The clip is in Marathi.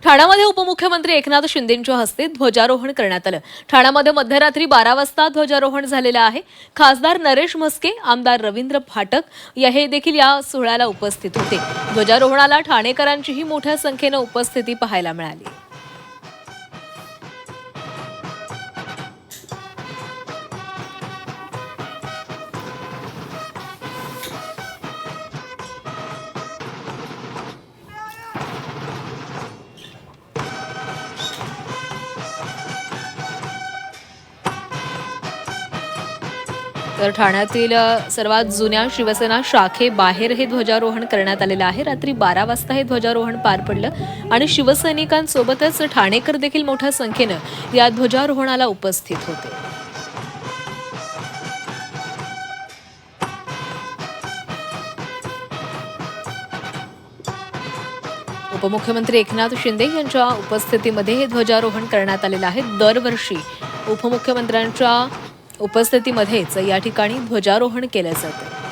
ठाण्यामध्ये उपमुख्यमंत्री एकनाथ शिंदेंच्या हस्ते ध्वजारोहण करण्यात आलं। ठाण्यामध्ये मध्यरात्री 12 वाजता ध्वजारोहण झालेलं आहे। खासदार नरेश म्हस्के, आमदार रवींद्र फाटक हे देखील या सोहळ्याला उपस्थित होते। ध्वजारोहणाला ठाणेकरांचीही मोठ्या संख्येने उपस्थिती पाहायला मिळाली। तर ठाण्यातील सर्वात जुन्या शिवसेना शाखेबाहेर हे ध्वजारोहण करण्यात आलेलं आहे। रात्री 12 वाजता हे ध्वजारोहण पार पडलं आणि शिवसैनिकांसोबतच ठाणेकर देखील मोठ्या संख्येनं या ध्वजारोहणाला उपस्थित होते। उपमुख्यमंत्री एकनाथ शिंदे यांच्या उपस्थितीमध्ये हे ध्वजारोहण करण्यात आलेलं आहे। दरवर्षी उपमुख्यमंत्र्यांच्या उपस्थितीमध्येच या ठिकाणी ध्वजारोहण केलं जातं।